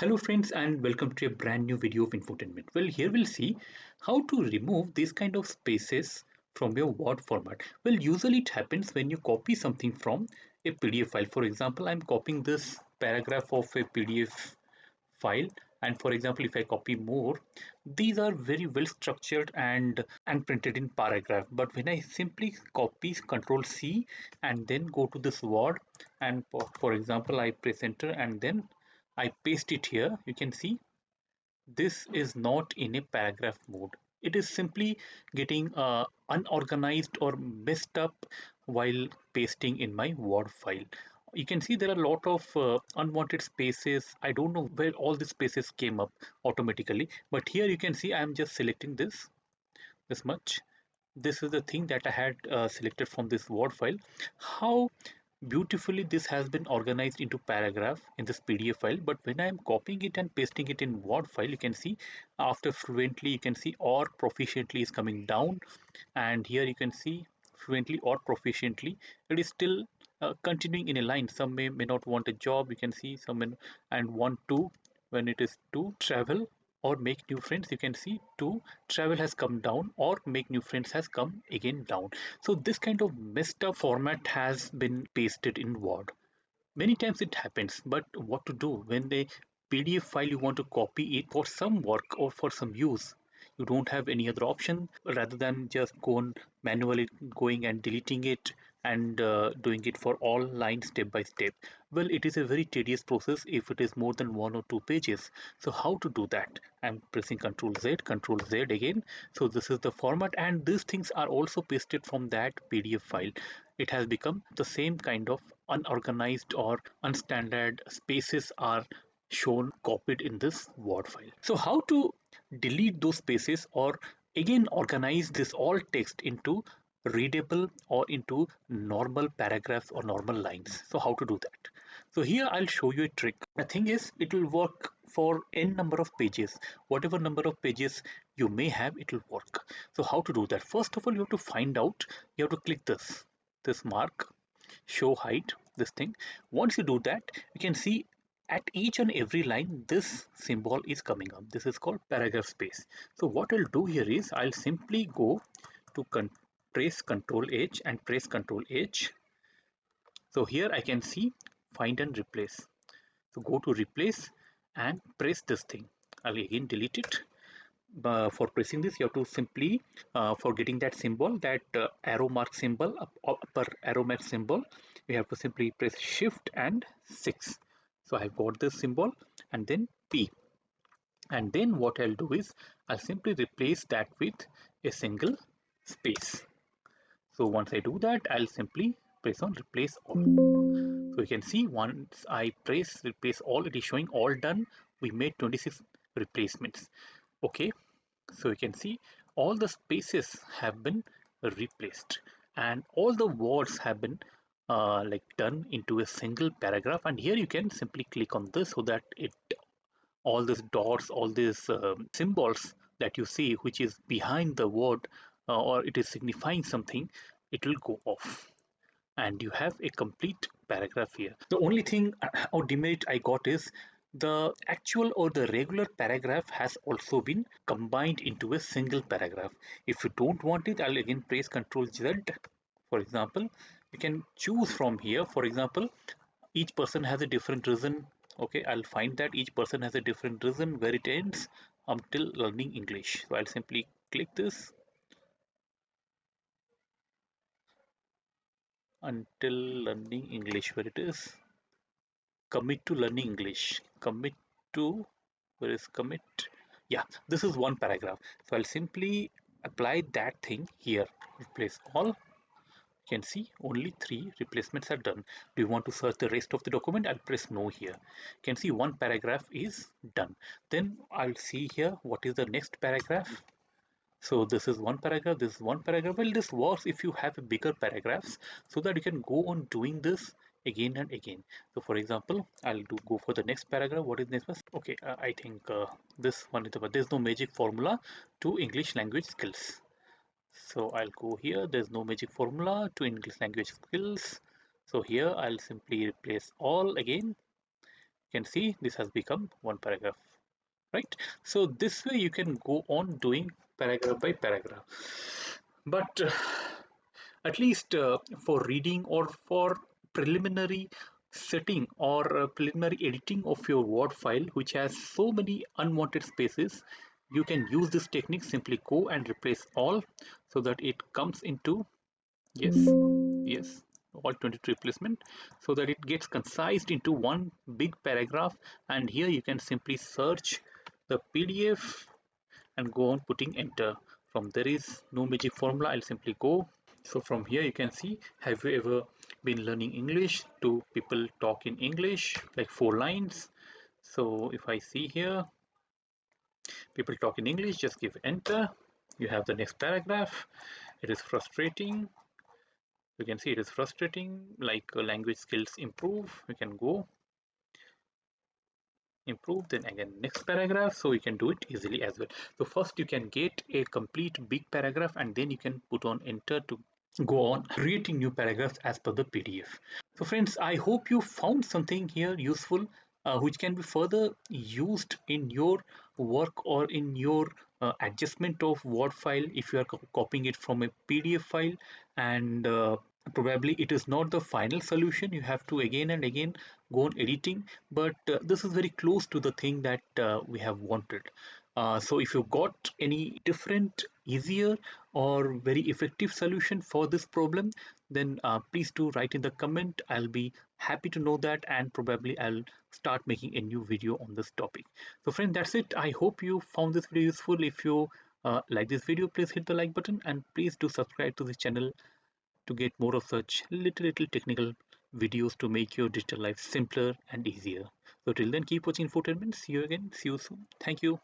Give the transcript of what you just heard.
Hello friends and welcome to a brand new video of infotainment. Well, here we'll see how to remove these kind of spaces from your Word format. Well, usually it happens when you copy something from a PDF file. For example, I'm copying this paragraph of a PDF file, and for example, if I copy more, these are very well structured and printed in paragraph. But when I simply copy Control C and then go to this Word, and for example, I press enter and then I paste it here, you can see this is not in a paragraph mode. It is simply getting unorganized or messed up while pasting in my Word file. You can see there are a lot of unwanted spaces. I don't know where all the spaces came up automatically, but here you can see I'm just selecting this much. This is the thing that I had selected from this Word file. How beautifully this has been organized into paragraph in this PDF file, but when I am copying it and pasting it in Word file, you can see after fluently, you can see or proficiently is coming down, and here you can see fluently or proficiently it is still continuing in a line. Some may not want a job, you can see some and want to, when it is to travel or make new friends, you can see to travel has come down or make new friends has come again down. So this kind of messed up format has been pasted in Word. Many times it happens, but what to do when the PDF file you want to copy it for some work or for some use? You don't have any other option rather than just go on manually going and deleting it and doing it for all lines step by step. Well, it is a very tedious process if it is more than 1 or 2 pages. So how to do that? I'm pressing Control Z again. So this is the format, and these things are also pasted from that PDF file. It has become the same kind of unorganized or unstandard spaces are shown copied in this Word file. So how to delete those spaces or again organize this all text into readable or into normal paragraphs or normal lines? So how to do that? So here I'll show you a trick. The thing is, it will work for n number of pages. Whatever number of pages you may have, it will work. So how to do that? First of all, you have to find out, you have to click this mark, show height, this thing. Once you do that, you can see at each and every line this symbol is coming up. This is called paragraph space. So what I'll do here is I'll simply go to press Control H and press Control H. So here I can see find and replace. So go to replace and press this thing. I'll again delete it. For pressing this, you have to simply for getting that symbol, that arrow mark symbol, upper arrow mark symbol, we have to simply press shift and 6. So I've got this symbol and then P, and then what I'll do is I'll simply replace that with a single space. So once I do that, I'll simply press on replace all. So you can see once I press replace all, it is showing all done. We made 26 replacements. Okay, so you can see all the spaces have been replaced and all the words have been like done into a single paragraph. And here you can simply click on this so that it all these dots, all these symbols that you see which is behind the word or it is signifying something, it will go off and you have a complete paragraph here. The only thing or demerit I got is the actual or the regular paragraph has also been combined into a single paragraph. If you don't want it, I'll again press Ctrl Z. For example, you can choose from here. For example, each person has a different reason. Okay, I'll find that each person has a different reason where it ends until learning English. So I'll simply click this until learning English, where it is commit to learning English. Commit to, where is commit? Yeah, this is one paragraph. So I'll simply apply that thing here. Replace all. You can see only 3 replacements are done. Do you want to search the rest of the document? I'll press no here. You can see one paragraph is done. Then I'll see here what is the next paragraph. So this is one paragraph, this is one paragraph. Well, this works if you have bigger paragraphs so that you can go on doing this again and again. So for example, I'll go for the next paragraph. What is next one? Okay, I think this one is there's no magic formula to English language skills. So I'll go here. There's no magic formula to English language skills. So here I'll simply replace all again. You can see this has become one paragraph, right? So this way you can go on doing paragraph by paragraph. But at least for reading or for preliminary setting or preliminary editing of your Word file, which has so many unwanted spaces, you can use this technique. Simply go and replace all so that it comes into, yes, yes, all 22 replacement, so that it gets concised into one big paragraph. And here you can simply search the PDF and go on putting enter. From there is no magic formula, I'll simply go. So from here you can see, have you ever been learning English to people talk in English, like 4 lines. So if I see here, people talk in English, just give enter. You have the next paragraph. It is frustrating. You can see it is frustrating, like language skills improve. You can go improve, then again next paragraph, so you can do it easily as well. So first you can get a complete big paragraph, and then you can put on enter to go on creating new paragraphs as per the PDF. So friends, I hope you found something here useful, which can be further used in your work or in your adjustment of Word file if you are copying it from a PDF file. And probably it is not the final solution. You have to again and again go on editing, but this is very close to the thing that we have wanted. So if you got any different, easier, or very effective solution for this problem, then please do write in the comment. I'll be happy to know that, and probably I'll start making a new video on this topic. So friend, that's it. I hope you found this video useful. If you like this video, please hit the like button, and please do subscribe to this channel to get more of such little technical videos to make your digital life simpler and easier. So till then, keep watching infotainment. See you again. See you soon. Thank you.